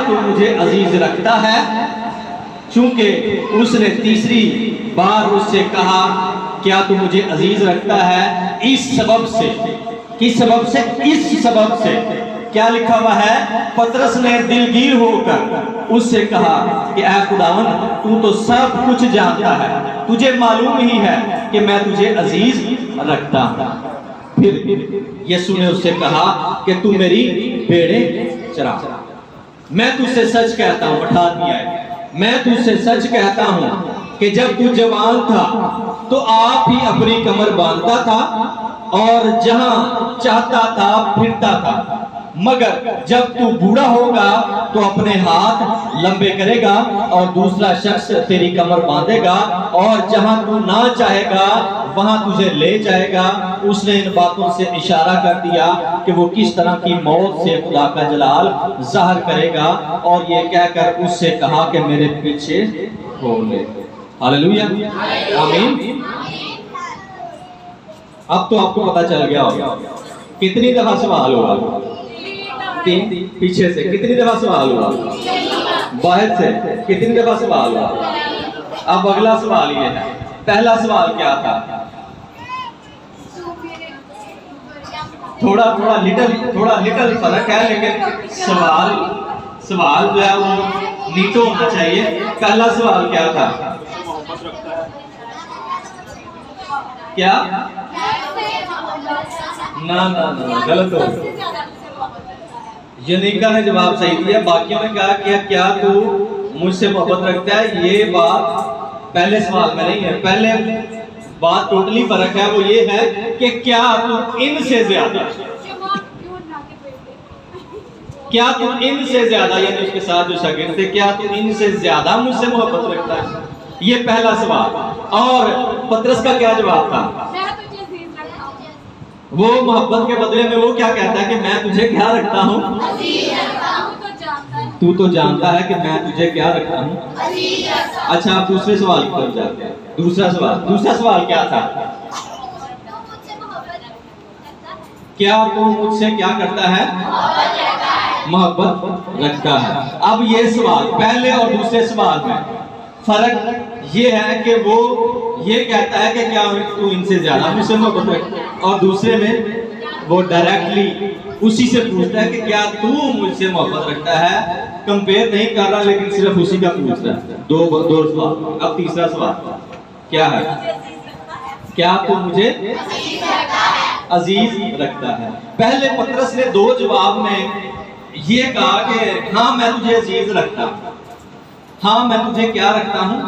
تو مجھے عزیز رکھتا ہے؟ چونکہ اس نے تیسری بار اس سے کہا کیا تو مجھے عزیز رکھتا ہے، اس سبب سے، کس سبب سے؟ اس سبب سے۔ کیا لکھا ہوا ہے؟ پطرس نے دلگیر ہو کر اس سے کہا کہ اے خداوند تو تو سب کچھ جانتا ہے، تجھے معلوم ہی ہے کہ میں تجھے عزیز رکھتا ہوں۔ پھر یسوع نے اس سے کہا کہ تو میری بھیڑیں چرا۔ میں تجھ سے سچ کہتا ہوں، بٹھا دیا ہے، میں تجھ سے سچ کہتا ہوں کہ جب تو جوان تھا تو آپ ہی اپنی کمر باندھتا تھا اور جہاں چاہتا تھا پھرتا تھا، مگر جب تو بوڑھا ہوگا تو اپنے ہاتھ لمبے کرے گا اور دوسرا شخص تیری کمر باندھے گا اور جہاں تو نہ چاہے گا وہاں تجھے لے جائے گا۔ اس نے ان باتوں سے اشارہ کر دیا کہ وہ کس طرح کی موت سے خدا کا جلال ظاہر کرے گا، اور یہ کہہ کر اس سے کہا کہ میرے پیچھے ہو لے۔ ہاللیلویہ، آمین۔ اب تو آپ کو پتہ چل گیا ہوگا کتنی دفعہ سوال ہوا؟ تین۔ پیچھے سے کتنی دفعہ سوال ہوا؟ باہر سے کتنی دفعہ سوال ہوا؟ اب اگلا سوال یہ ہے، پہلا سوال کیا تھا؟ تھوڑا لٹل فرق ہے، لیکن سوال جو ہے وہ نیٹو ہونا چاہیے۔ پہلا سوال کیا تھا؟ کیا؟ نا غلط ہو گیا۔ یونیکا نے جواب صحیح دیا، باقیوں نے کہا کہ کیا تو مجھ سے محبت رکھتا ہے؟ یہ بات پہلے سوال میں نہیں ہے، پہلے بات ٹوٹلی فرق ہے، وہ یہ ہے کہ کیا تو ان سے زیادہ، کیا تو ان سے زیادہ، یعنی اس کے ساتھ جو شاگرد تھے، کیا تو ان سے زیادہ مجھ سے محبت رکھتا ہے؟ یہ پہلا سوال۔ اور پطرس کا کیا جواب تھا؟ وہ محبت کے بدلے میں وہ کیا کہتا ہے کہ میں تجھے کیا رکھتا ہوں؟ تو تو جانتا ہے کہ میں تجھے کیا رکھتا ہوں۔ اچھا، آپ دوسرے سوال کی طرف جاتے ہیں۔ دوسرا سوال کیا تھا؟ کیا تو مجھ سے کیا کرتا ہے؟ محبت رکھتا ہے۔ اب یہ سوال پہلے اور دوسرے سوال میں فرق یہ ہے کہ وہ یہ کہتا ہے کہ کیا تو ان سے زیادہ مجھ سے محبت رکھتا ہے، اور دوسرے میں وہ ڈائریکٹلی اسی سے پوچھتا ہے کہ کیا تو مجھ سے محبت رکھتا ہے۔ کمپیئر نہیں کر رہا، لیکن صرف اسی کا پوچھ رہا ہے۔ دو سوال۔ اب تیسرا سوال کیا ہے؟ کیا تو مجھے عزیز رکھتا ہے؟ پہلے پطرس نے دو جواب میں یہ کہا کہ ہاں میں تجھے عزیز رکھتا ہوں، ہاں میں تجھے کیا رکھتا ہوں؟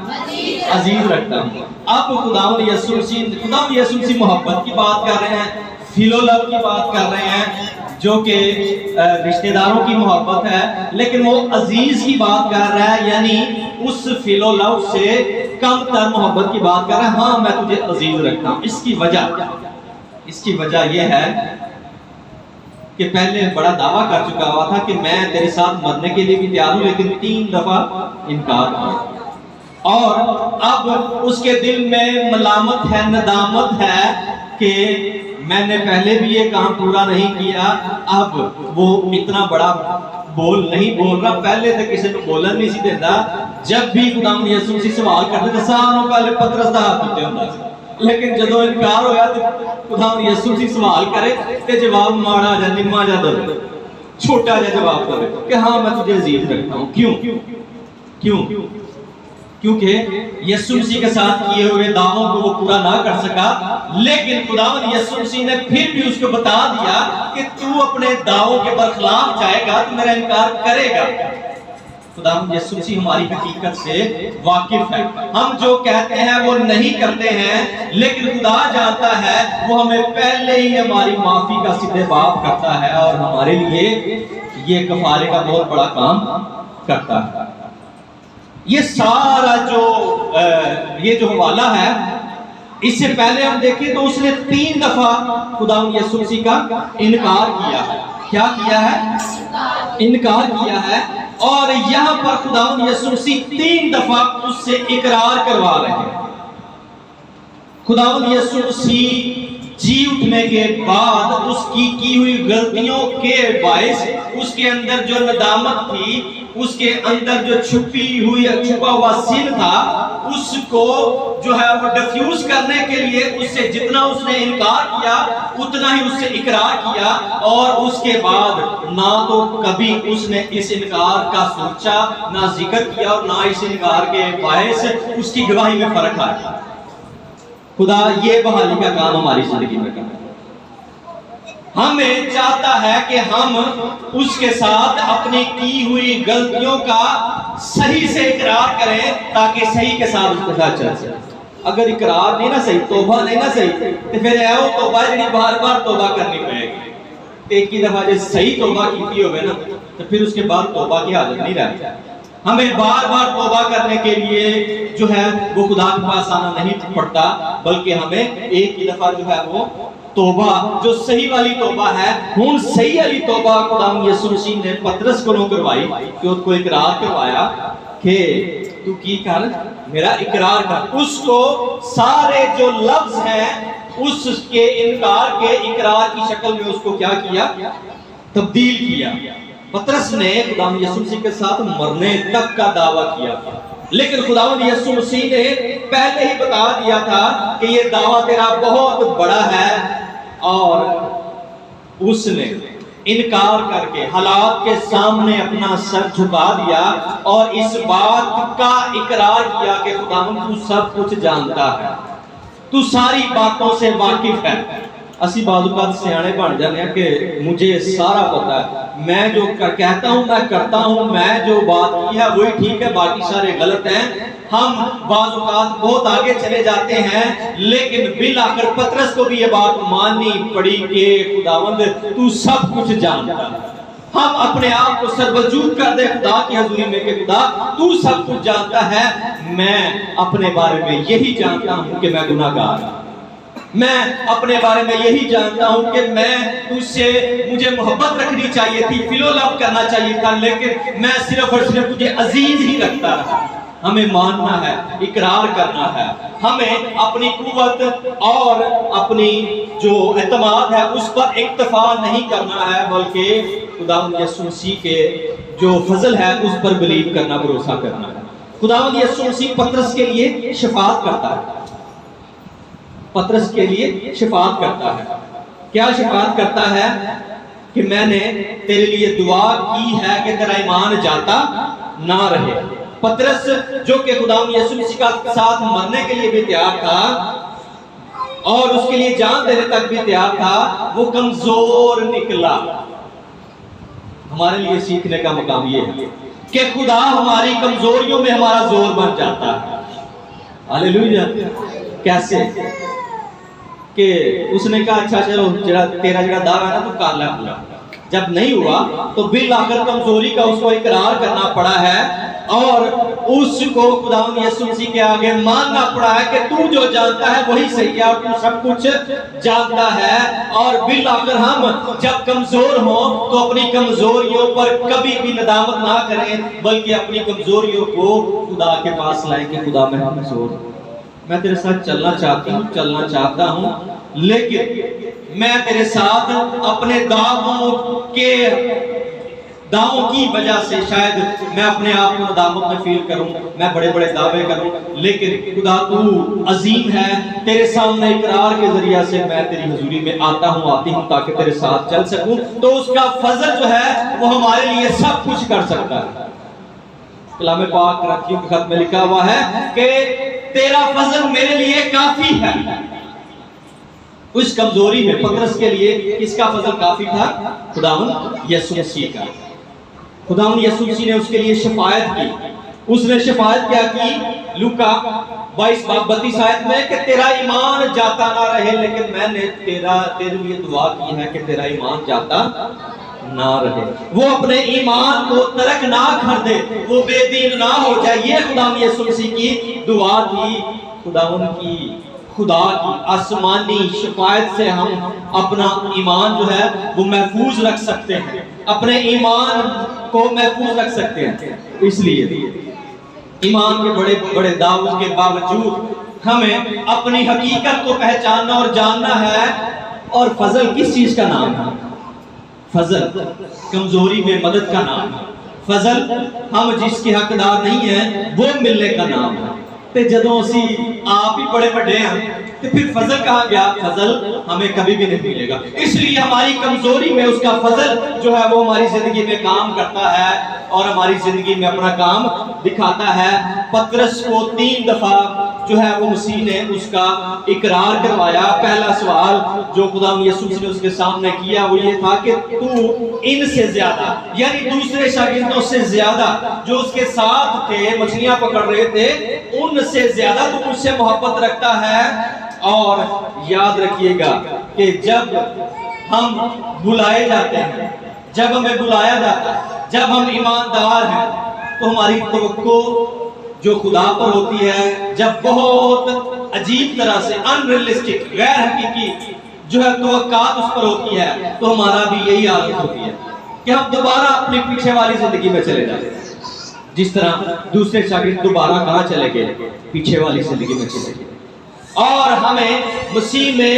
عزیز رکھتا ہوں۔ اب خداوند یسوع مسیح محبت کی بات کر رہے ہیں، فیلو لو کی بات کر رہے ہیں، جو کہ رشتہ داروں کی محبت ہے، لیکن وہ عزیز کی بات کر رہا ہے، یعنی اس فیلو لو سے کم تر محبت کی بات کر رہا ہے۔ ہاں میں تجھے عزیز رکھتا ہوں۔ اس کی وجہ یہ ہے کہ پہلے بڑا دعویٰ کر چکا ہوا تھا کہ میں تیرے ساتھ مرنے کے لیے بھی تیار ہوں، لیکن 3 دفعہ انکار کیا، اور اب اس کے دل میں ملامت ہے، ندامت ہے کہ میں نے پہلے بھی یہ کام پورا نہیں کیا۔ اب وہ اتنا بڑا بول نہیں بول رہا، پہلے تو کسی کو بولن نہیں سی دیتا۔ جب بھی خداوند یسوع مسیح سوال کرتے تھے، ساروں پہلے پطرس دا ہاتھ اٹھے ہوندا سی، لیکن جدو انکار ہویا تو خداوند یسوع مسیح سوال کرے تے جواب ماڑا جا نما جا دے، چھوٹا جا جواب دے کہ ہاں میں تجھے عزیز رکھتا ہوں۔ کیوں؟ کیونکہ یسوع مسیح کے ساتھ کیے ہوئے دعووں کو وہ پورا نہ کر سکا، لیکن خداوند یسوع مسیح نے پھر بھی اس کو بتا دیا کہ تو اپنے دعووں کے برخلاف جائے گا تو میرا انکار کرے گا۔ خداوند یسوع مسیح ہماری حقیقت سے واقف ہے، ہم جو کہتے ہیں وہ نہیں کرتے ہیں، لیکن خدا جانتا ہے، وہ ہمیں پہلے ہی ہماری معافی کا سدھے باب کرتا ہے اور ہمارے لیے یہ کفارے کا بہت بڑا کام کرتا ہے۔ یہ سارا جو حوالہ ہے، اس سے پہلے ہم دیکھیں تو اس نے 3 دفعہ خداوند یسوع مسیح کا انکار کیا ہے۔ کیا کیا ہے؟ انکار کیا ہے، اور یہاں پر خداوند یسوع مسیح 3 دفعہ اس سے اقرار کروا رہے ہیں۔ خداوند یسوع مسیح جی اٹھنے کے بعد اس کی ہوئی غلطیوں کے باعث اس کے اندر جو ندامت تھی، اس کے اندر جو چھپا ہوا سن تھا، اس کو جو ہے وہ ڈیفیوز کرنے کے لیے اس سے جتنا اس نے انکار کیا اتنا ہی اس سے اقرار کیا، اور اس کے بعد نہ تو کبھی اس نے اس انکار کا سوچا، نہ ذکر کیا، اور نہ اس انکار کے باعث اس کی گواہی میں فرق آیا۔ خدا یہ بحالی کا کام ہماری زندگی میں کرتا ہے۔ ہمیں چاہتا ہے کہ ہم اس کے ساتھ اپنی کی ہوئی غلطیوں کا صحیح سے اقرار کریں تاکہ صحیح کے ساتھ اس کے ساتھ چل سکے۔ اگر اقرار نہیں نہ صحیح، توبہ نہیں نہ صحیح، تو پھر ہے وہ توبہ جنہیں بار بار توبہ کرنی پڑے گی۔ ایک ہی دفعہ جب صحیح توبہ کی ہوئے نا تو پھر اس کے بعد توبہ کی حاجت نہیں رہتی۔ ہمیں بار بار توبہ کرنے کے لیے جو ہے وہ خدا کے پاس آنا نہیں پڑتا، بلکہ ہمیں ایک ہی دفعہ جو ہے وہ توبہ جو صحیح والی توبہ ہے، ہون صحیح والی توبہ خدا یسوع مسیح نے پترس کو کروائی کہ اس کو اقرار کروایا کہ تو کی کر میرا اقرار کر۔ اس کو سارے جو لفظ ہیں اس کے انکار کے اقرار کی شکل میں اس کو کیا کیا؟ تبدیل کیا۔ پترس نے خداوند یسوع مسیح کے ساتھ مرنے تک کا دعویٰ کیا، لیکن خداوند یسوع مسیح نے پہلے ہی بتا دیا تھا کہ یہ دعویٰ تیرا بہت بڑا ہے، اور اس نے انکار کر کے حالات کے سامنے اپنا سر جھکا دیا اور اس بات کا اقرار کیا کہ خداوند تو سب کچھ جانتا ہے، تو ساری باتوں سے واقف ہے۔ اسی بعض اوقات سیانے بن جانے ہیں کہ مجھے سارا پتا ہے، میں جو کہتا ہوں میں کرتا ہوں، میں جو بات کی ہے وہی ٹھیک ہے، باقی سارے غلط ہیں۔ ہم بعض اوقات بہت آگے چلے جاتے ہیں، لیکن بالآخر پترس کو بھی یہ بات ماننی پڑی کہ خداوند تو سب کچھ جانتا ہے۔ ہم اپنے آپ کو سربجود کر دے خدا کی حضوری میں کہ خدا تو سب کچھ جانتا ہے، میں اپنے بارے میں یہی جانتا ہوں کہ میں گناہگار ہوں، میں اپنے بارے میں یہی جانتا ہوں کہ میں تجھ سے مجھے محبت رکھنی چاہیے تھی، فیلو لو کرنا چاہیے تھا، لیکن میں صرف اور صرف تجھے عزیز ہی رکھتا رہا۔ ہمیں ماننا ہے، اقرار کرنا ہے، ہمیں اپنی قوت اور اپنی جو اعتماد ہے اس پر اکتفا نہیں کرنا ہے، بلکہ خداوند یسوع مسیح کے جو فضل ہے اس پر بلیو کرنا، بھروسہ کرنا ہے۔ خداوند یسوع مسیح پترس کے لیے شفاعت کرتا ہے، پترس کے لیے شفاعت کرتا ہے۔ کیا شفاعت کرتا ہے؟ کہ میں نے تیرے لیے دعا کی ہے کہ تیرا ایمان جاتا نہ رہے۔ پترس جو کہ خداوند یسوع مسیح کے ساتھ مرنے کے لیے بھی تیار تھا اور اس کے لیے جان دینے تک بھی تیار تھا، وہ کمزور نکلا۔ ہمارے لیے سیکھنے کا مقام یہ ہے کہ خدا ہماری کمزوریوں میں ہمارا زور بن جاتا ہے۔ ہاللیلویا۔ کیسے؟ کہ اس نے کہا اچھا چلو تیرا جڑا دعویٰ ہے نا تو کر لے پورا، جب نہیں ہوا تو بالآخر کمزوری کا اس کو اقرار کرنا پڑا ہے اور اس کو خداوند یسوع مسیح کے آگے ماننا پڑا ہے کہ تو جو جانتا ہے وہی صحیح ہے اور تو سب کچھ جانتا ہے۔ اور بالآخر ہم جب کمزور ہوں تو اپنی کمزوریوں پر کبھی بھی ندامت نہ کریں، بلکہ اپنی کمزوریوں کو خدا کے پاس لائیں کہ خدا میں کمزور ہوں، میں تیرے ساتھ چلنا چاہتی ہوں، چلنا چاہتا ہوں، لیکن میں تیرے ساتھ اپنے دعووں کی وجہ سے شاید میں اپنے آپ کو ندامت میں فیل کروں، میں بڑے بڑے دعوے کروں، لیکن خدا تو عظیم ہے، تیرے سامنے اقرار کے ذریعہ سے میں تیری حضوری میں آتا ہوں، آتی ہوں تاکہ تیرے ساتھ چل سکوں، تو اس کا فضل جو ہے وہ ہمارے لیے سب کچھ کر سکتا ہے۔ کلام پاک کرنتھیوں کے خط میں لکھا ہوا ہے کہ تیرا فضل میرے لیے کافی ہے۔ اس کمزوری میں پترس کے لیے کس کا فضل کافی تھا؟ خداوند یسوع مسیح کا۔ خداوند یسوع مسیح نے اس کے لیے شفاعت کی۔ اس نے شفاعت کیا کی؟ لوکا 22:32 آیت میں کہ تیرا ایمان جاتا نہ رہے، لیکن میں نے تیرے لیے دعا کی ہے کہ تیرا ایمان جاتا نہ رہے، وہ اپنے ایمان کو ترک نہ کر دے، وہ بے دین نہ ہو جائے۔ یہ خداوند یسوع مسیح کی دعا تھی۔ خداوند کی خدا کی آسمانی شفاعت سے ہم اپنا ایمان جو ہے وہ محفوظ رکھ سکتے ہیں، اپنے ایمان کو محفوظ رکھ سکتے ہیں۔ اس لیے ایمان کے بڑے بڑے دعووں کے باوجود ہمیں اپنی حقیقت کو پہچاننا اور جاننا ہے۔ اور فضل کس چیز کا نام ہے؟ فضل کمزوری میں مدد کا نام ہے۔ فضل ہم جس کے حقدار نہیں ہیں وہ ملنے کا نام ہے۔ تے جدوں اسی آپ ہی بڑے بڑے ہیں تو پھر فضل کہا گیا، فضل ہمیں کبھی بھی نہیں ملے گا۔ اس لیے ہماری کمزوری میں اس کا فضل جو ہے وہ ہماری زندگی میں کام کرتا ہے اور ہماری زندگی میں اپنا کام دکھاتا ہے۔ پطرس کو 3 دفعہ جو ہے وہ مسیح نے اس کا اقرار کروایا۔ پہلا سوال جو خدا یسوع نے اس کے سامنے کیا وہ یہ تھا کہ تو ان سے زیادہ، یعنی دوسرے شاگردوں سے زیادہ جو اس کے ساتھ تھے، مچھلیاں پکڑ رہے تھے، ان سے زیادہ تو مجھ سے محبت رکھتا ہے۔ اور یاد رکھیے گا کہ جب ہم بلائے جاتے ہیں، جب ہمیں بلایا جاتا ہے، جب ہم ایماندار ہیں تو ہماری توقع جو خدا پر ہوتی ہے، جب بہت عجیب طرح سے انریلسٹک، غیر حقیقی جو ہے توقعات اس پر ہوتی ہے، تو ہمارا بھی یہی عادت ہوتی ہے کہ ہم دوبارہ اپنی پیچھے والی زندگی میں چلے جاتے ہیں۔ جس طرح دوسرے شاگرد دوبارہ کہاں چلے گئے؟ پیچھے والی زندگی میں چلے گئے۔ اور ہمیں مسیح میں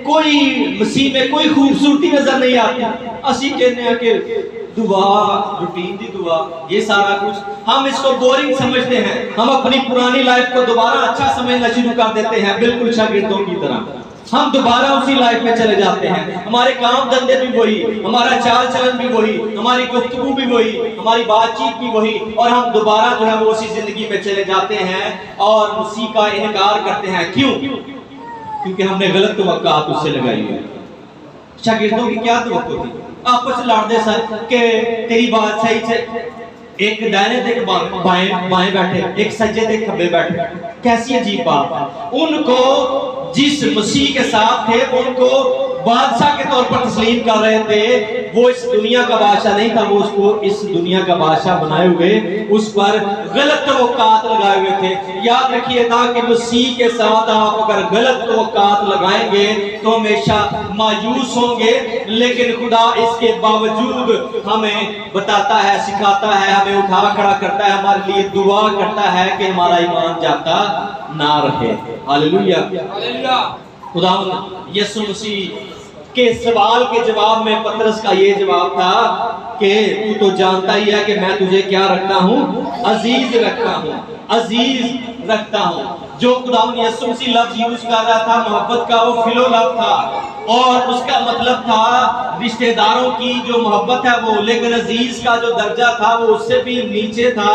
کوئی خوبصورتی نظر نہیں آتی۔ اسی کہنے ہیں کہ دعا، روٹین دی دعا، یہ سارا کچھ ہم اس کو بورنگ سمجھتے ہیں۔ ہم اپنی پرانی لائف کو دوبارہ اچھا سمجھنا شروع کر دیتے ہیں، بالکل شاگردوں کی طرح ہم دوبارہ اسی لائف میں چلے جاتے ہیں۔ ہمارے کام دھندے بھی وہی، ہمارا چال چلن بھی وہی، ہماری گفتگو بھی وہی، ہماری بات چیت بھی وہی، اور ہم دوبارہ جو ہے وہ اسی زندگی میں چلے جاتے ہیں اور مسیح کا انکار کرتے ہیں۔ کیوں؟ کیونکہ ہم نے غلط توقعات اس سے لگائی ہوئی۔ شاگردوں کی کیا توقع تھی؟ آپس لڑتے سر کہ تیری بات صحیح سے، ایک دائنے تے بائیں بیٹھے، ایک سجے تے کھبے بیٹھے، کیسی عجیب بات ہے۔ ان کو جس مسیح کے ساتھ تھے ان کو بادشاہ کے طور پر تسلیم کر رہے تھے۔ وہ اس دنیا کا بادشاہ نہیں تھا، وہ اس کو اس دنیا کا بادشاہ بنائے ہوئے اس پر غلط توقعات لگائے ہوئے تھے۔ یاد رکھیے تھا کہ مسیح کے ساتھ آپ اگر غلط توقعات لگائیں گے تو ہمیشہ مایوس ہوں گے، لیکن خدا اس کے باوجود ہمیں بتاتا ہے، سکھاتا ہے، ہمیں اٹھا کھڑا کرتا ہے، ہمارے لیے دعا کرتا ہے کہ ہمارا ایمان جاتا نہ رہے۔ ہاللیلویہ۔ خدا یسوع مسیح کے سوال کے جواب میں پطرس کا یہ جواب تھا کہ تو جانتا ہی ہے کہ میں تجھے کیا رکھتا ہوں؟ عزیز رکھتا ہوں، عزیز رکھتا ہوں۔ جو خدا یسوع مسیح لفظ یوز کر رہا تھا محبت کا، وہ فلو لو تھا، اور اس کا مطلب تھا رشتہ داروں کی جو محبت ہے وہ، لیکن عزیز کا جو درجہ تھا وہ اس سے بھی نیچے تھا،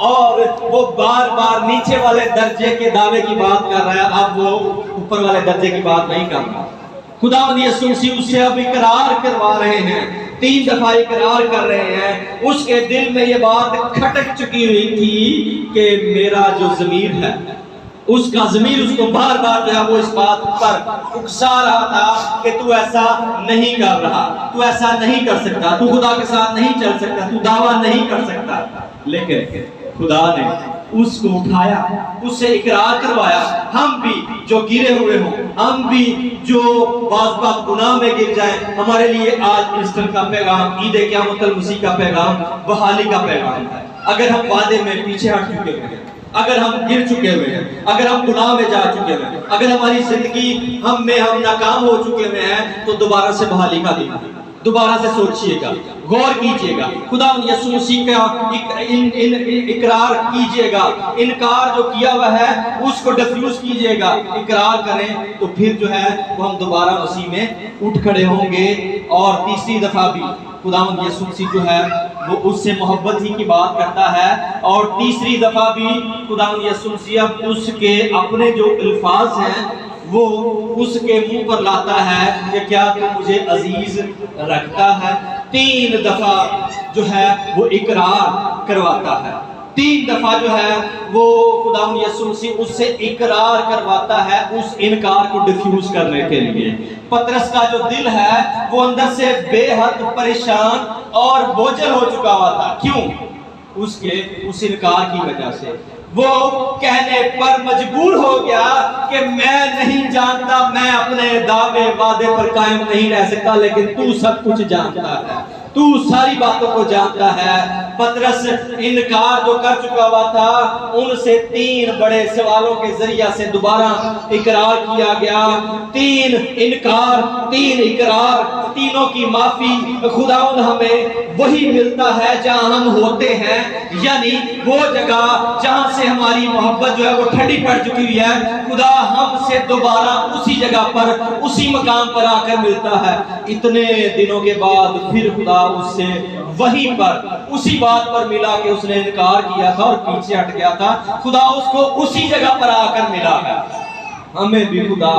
اور وہ بار بار نیچے والے درجے کے دعوے کی بات کر رہا ہے، اب وہ اوپر والے درجے کی بات نہیں کر رہا۔ خدا یسوع مسیح اس سے اب اقرار کروا رہے ہیں، 3 دفعہ اقرار کر رہے ہیں۔ اس کے دل میں یہ بات کھٹک چکی ہوئی تھی کہ میرا جو ضمیر ہے، اس کا ضمیر اس کو بار بار جو ہے وہ اس بات پر اکسا رہا تھا کہ تو ایسا نہیں کر رہا، تو ایسا نہیں کر سکتا، تو خدا کے ساتھ نہیں چل سکتا، تو دعویٰ نہیں کر سکتا۔ لیکن خدا نے اس کو اٹھایا، اس سے اقرار کروایا۔ ہم بھی جو گرے ہوئے ہوں، ہم بھی جو بعض بات گناہ میں گر جائیں، ہمارے لیے آج ایسٹر کا پیغام، عید قیامت المسیح کا پیغام بحالی کا پیغام ہے۔ اگر ہم وعدے میں پیچھے ہٹ چکے ہوئے ہیں، اگر ہم گر چکے ہوئے ہیں، اگر ہم گناہ میں جا چکے ہوئے ہیں، اگر ہماری زندگی ہم ناکام ہو چکے ہوئے ہیں، تو دوبارہ سے بحالی کا دن، دوبارہ سے سوچئے گا، غور کیجئے گا، خدا یسوع مسیح کا اقرار کیجئے گا، انکار جو کیا ہوا ہے اس کو ڈیفیوز کیجئے گا، اقرار کریں تو پھر جو ہے وہ ہم دوبارہ مسیح میں اٹھ کھڑے ہوں گے۔ اور تیسری دفعہ بھی خدا یسوع مسیح جو ہے وہ اس سے محبت ہی کی بات کرتا ہے، اور تیسری دفعہ بھی خدا یسوع مسیح اس کے اپنے جو الفاظ ہیں وہ اس کے منہ پر لاتا ہے کہ کیا تو مجھے عزیز رکھتا ہے۔ 3 دفعہ جو ہے وہ اقرار کرواتا ہے، 3 دفعہ جو ہے وہ خدا یسوع مسیح اس سے اقرار کرواتا ہے اس انکار کو ڈیفیوز کرنے کے لیے۔ پطرس کا جو دل ہے وہ اندر سے بے حد پریشان اور بوجھل ہو چکا ہوا تھا۔ کیوں؟ اس انکار کی وجہ سے وہ کہنے پر مجبور ہو گیا کہ میں نہیں جانتا، میں اپنے دعوے وعدے پر قائم نہیں رہ سکتا، لیکن تو سب کچھ جانتا ہے۔ تو ساری باتوں کو جانتا ہے۔ پطرس انکار جو کر چکا ہوا تھا، ان سے 3 بڑے سوالوں کے ذریعہ سے دوبارہ اقرار کیا گیا۔ 3 انکار، 3 اقرار، تینوں کی معافی۔ خداوند ہمیں وہی ملتا ہے جہاں ہم ہوتے ہیں، یعنی وہ جگہ جہاں سے ہماری محبت جو ہے وہ ٹھنڈی پڑ چکی ہوئی ہے، خدا ہم سے دوبارہ اسی جگہ پر، اسی مقام پر آ کر ملتا ہے۔ اتنے دنوں کے بعد پھر خدا اس سے وہیں پر اسی بات پر ملا کہ اس نے انکار کیا تھا اور پیچھے ہٹ گیا تھا، خدا اس کو اسی جگہ پر آ کر ملا ہے۔ ہمیں بھی خدا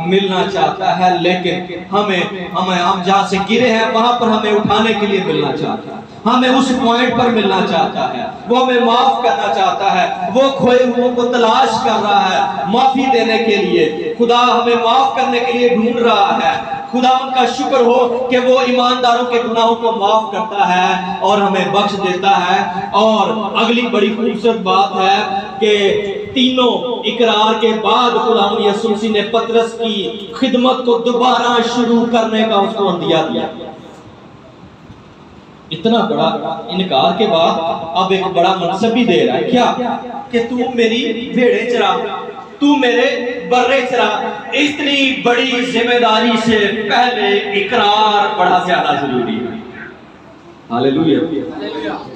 ملنا چاہتا ہے، لیکن ہم جہاں سے گرے ہیں وہاں پر ہمیں اٹھانے کے لیے ملنا چاہتا ہے، ہمیں اس پوائنٹ پر ملنا چاہتا ہے، وہ ہمیں معاف کرنا چاہتا ہے، وہ کھوئے ہوئے کو تلاش کر رہا ہے معافی دینے کے لیے۔ خدا ہمیں معاف کرنے کے لیے ڈھونڈ رہا ہے۔ خدا ان کا شکر ہو کہ وہ ایمانداروں کے گناہوں کو معاف کرتا ہے اور ہمیں بخش دیتا ہے۔ اور اگلی بڑی خوبصورت بات ہے کہ تینوں اقرار کے بعد خداوند یسوع مسیح نے پطرس کی خدمت کو دوبارہ شروع کرنے کا اس کو عطیہ دیا۔ اتنا بڑا انکار کے بعد اب ایک بڑا منصب بھی دے رہا ہے، کیا کہ تو میری بھیڑیں چرا، تو میرے برے چرا۔ اتنی بڑی ذمہ داری سے پہلے اقرار بڑا زیادہ ضروری ہے۔ ہاللیلویہ۔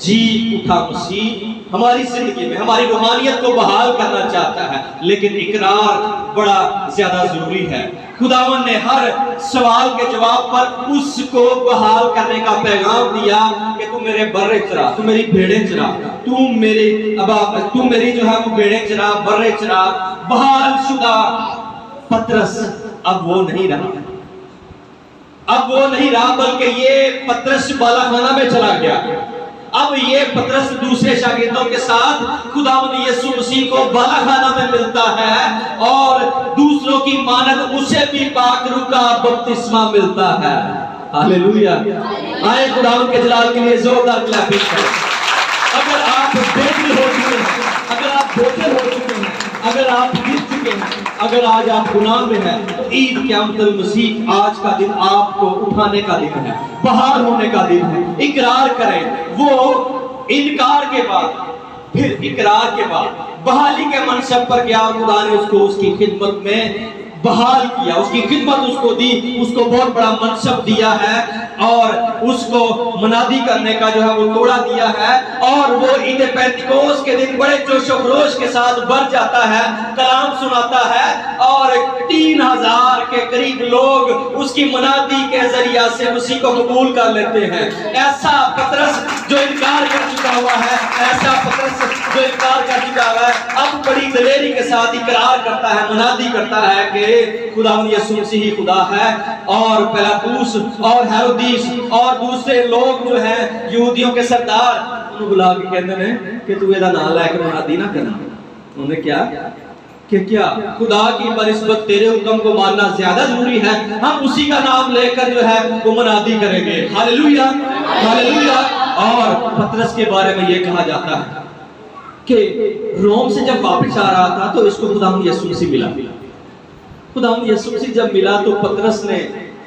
جی اٹھا مسیح ہماری زندگی میں ہماری روحانیت کو بحال کرنا چاہتا ہے، لیکن اقرار بڑا زیادہ ضروری ہے۔ خداوند نے ہر سوال کے جواب پر اس کو بحال کرنے کا پیغام دیا کہ تو میرے برے چرا، تو میری بھیڑیں چرا، تو میری جو ہے وہ بھیڑیں چرا، برے چرا۔ بحال شدہ پطرس اب وہ نہیں رہا، اب وہ نہیں رہا، بلکہ یہ پطرس بالا خانہ میں چلا گیا۔ اب یہ پطرس دوسرے شاگردوں کے ساتھ خداوند یسوع مسیح کو بالا خانہ میں ملتا ہے اور دوسروں کی مانند اسے بھی پاک روح کا بپتسمہ ملتا ہے۔ ہاللیلویہ۔ آئے خداوند کے جلال کے لیے زوردار کلیپنگ کریں۔ اگر آپ بے دل ہو چکے ہیں، اگر آپ بوجھل ہو چکے ہیں، اگر آپ گر چکے ہیں، اگر آج آپ گناہ میں ہیں، تو عید قیامت المسیح آج کا دن آپ کو اٹھانے کا دن ہے، بحال ہونے کا دن ہے۔ اقرار کریں، وہ انکار کے بعد پھر اقرار کے بعد بحالی کے منصب پر گیا اور خدا نے اس کو اس کی خدمت میں بحال کیا، اس کی خدمت اس کو دی، اس کو بہت بڑا منصب دیا ہے اور اس کو منادی کرنے کا جو ہے وہ توڑا دیا ہے۔ اور وہ عید پینتیکوس کے دن بڑے جوش و خروش کے ساتھ بھر جاتا ہے، کلام سناتا ہے اور 3000 کے قریب لوگ اس کی منادی کے ذریعہ سے اسی کو قبول کر لیتے ہیں۔ ایسا پطرس جو انکار کر چکا ہوا ہے، ایسا پطرس جو انکار کر چکا ہوا ہے، اب بڑی دلیری کے ساتھ اقرار کرتا ہے، منادی کرتا ہے کہ خداوند یسوع مسیح ہی خدا ہے۔ اور پیلاطس اور ہیرودیس اور دوسرے لوگ جو ہیں یہودیوں کے سردار انہوں بلا کے کہتے ہیں کہ تو یہ نام لے کے منادی نہ کرنا۔ انہوں نے کیا کہ کیا خدا کی بنسبت تیرے حکم کو ماننا زیادہ ضروری ہے، ہم اسی کا نام لے کر جو ہے وہ منادی کریں گے۔ ہاللیلویہ، ہاللیلویہ۔ اور پطرس کے بارے میں یہ کہا جاتا ہے کہ روم سے جب واپس آ رہا تھا تو اس کو خداوند یسوع مسیح ملا۔ خداوند یسوع مسیح جب ملا تو پطرس نے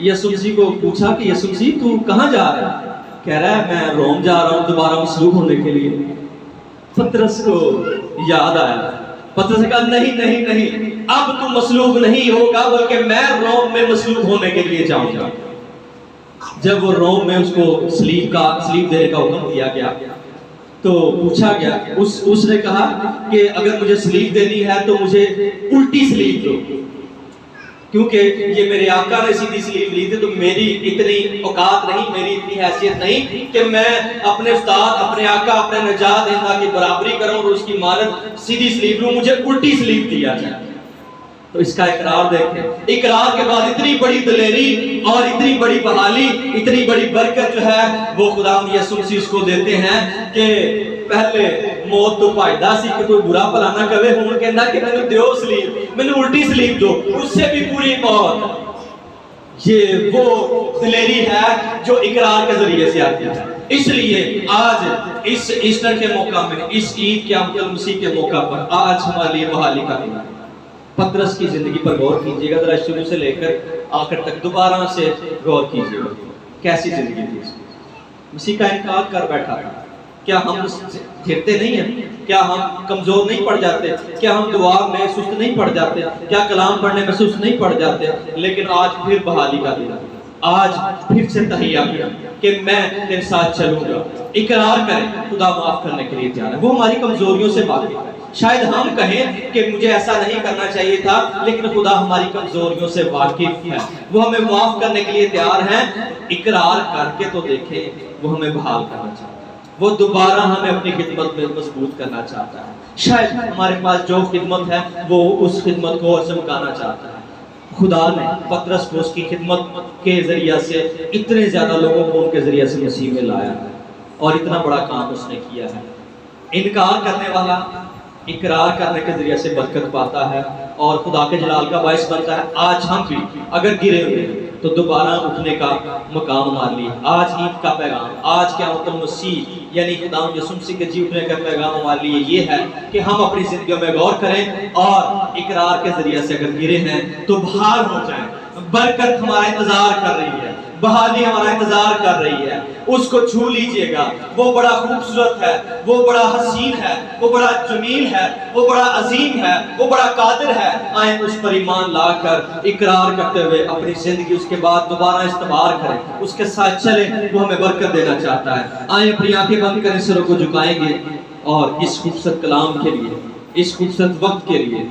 یسوع مسیح کو پوچھا کہ یسوع مسیح تو کہاں جا رہا ہے؟ کہہ رہا ہے میں روم جا رہا ہوں دوبارہ مصلوب ہونے کے لیے۔ پطرس کو یاد آیا، پطرس نے کہا نہیں نہیں نہیں، اب تو مصلوب نہیں ہوگا بلکہ میں روم میں مصلوب ہونے کے لیے جاؤں گا۔ جب وہ روم میں اس کو سلیب دینے کا حکم دیا گیا تو پوچھا گیا، اس نے کہا کہ اگر مجھے سلیب دینی ہے تو مجھے الٹی سلیب دو، کیونکہ یہ میرے آقا نے سیدھی سلیب لی تھی تو میری اتنی اوقات نہیں، میری اتنی حیثیت نہیں کہ میں اپنے استاد، اپنے آقا، اپنے نجات دہندہ کی برابری کروں اور اس کی مانند سیدھی سلیب لوں، مجھے الٹی سلیب دیا جائے۔ تو اس کا اقرار دیکھیں، اقرار کے بعد اتنی بڑی دلیری اور اتنی بڑی بحالی، اتنی بڑی برکت جو ہے وہ خداوند یسوع مسیح اس کو دیتے ہیں کہ پہلے موت تو پائیدہ سی کہ کوئی برا بھلا نہ کہے، ہوں کہنا کہ میں نے دیو سلیب، میں نے الٹی سلیب دو، اس سے بھی پوری موت۔ یہ وہ دلیری ہے جو اقرار کے ذریعے سے آتی ہے۔ اس لیے آج اس ایسٹر کے موقع میں، اس عید قیامت المسیح کے موقع پر آج ہمارے لیے بحالی کا دن ہے۔ پطرس کی زندگی پر غور کیجئے گا، ذرا شروع سے لے کر آخر تک دوبارہ سے غور کیجئے گا، کیسی زندگی تھی اس کی۔ مسیح کا انکار کر بیٹھا تھا۔ کیا ہم گرتے نہیں ہیں؟ کیا ہم کمزور نہیں پڑ جاتے؟ کیا ہم دعا میں سست نہیں پڑ جاتے؟ کیا کلام پڑھنے میں سست نہیں پڑ جاتے؟ لیکن آج پھر بحالی کا دن، آج پھر سے تہیہ کیا کہ میں تیرے ساتھ چلوں گا۔ اقرار کریں، خدا معاف کرنے کے لیے تیار ہے، وہ ہماری کمزوریوں سے واقف ہے۔ شاید ہم کہیں کہ مجھے ایسا نہیں کرنا چاہیے تھا، لیکن خدا ہماری کمزوریوں سے واقف ہے، وہ ہمیں معاف کرنے کے لیے تیار ہیں۔ اقرار کر کے تو دیکھیں، وہ ہمیں بحال کرنا چاہتا ہے، وہ دوبارہ ہمیں اپنی خدمت میں مضبوط کرنا چاہتا ہے۔ شاید ہمارے پاس جو خدمت ہے وہ اس خدمت کو اور چمکانا چاہتا ہے۔ خدا نے پطرس کو اس کی خدمت کے ذریعہ سے اتنے زیادہ لوگوں کو ان کے ذریعہ سے مسیح میں لایا ہے، اور اتنا بڑا کام اس نے کیا ہے۔ انکار کرنے والا اقرار کرنے کے ذریعے سے برکت پاتا ہے اور خدا کے جلال کا باعث بنتا ہے۔ آج ہم بھی اگر گرے ہوئے تو دوبارہ اٹھنے کا مقام ہمارے لیے۔ آج عید کا پیغام، آج قیامت المسیح یعنی خدا یسوع مسیح کے جی اٹھنے کا پیغام ہمارے لیے یہ ہے کہ ہم اپنی زندگیوں میں غور کریں اور اقرار کے ذریعے سے اگر گرے ہیں تو بحال ہو جائیں۔ برکت ہمارا انتظار کر رہی ہے، بحالی ہمارا انتظار کر رہی ہے، اس کو چھو لیجئے گا۔ وہ بڑا خوبصورت ہے، وہ بڑا حسین ہے، وہ بڑا جمیل ہے، وہ بڑا عظیم ہے، وہ بڑا قادر ہے۔ آئیں اس پر ایمان لا کر اقرار کرتے ہوئے اپنی زندگی اس کے بعد دوبارہ استوار کریں، اس کے ساتھ چلیں، وہ ہمیں برکت دینا چاہتا ہے۔ آئیں اپنی آنکھیں بند کریں، سروں کو جھکائیں گے اور اس خوبصورت کلام کے لیے، اس خوبصورت وقت کے لیے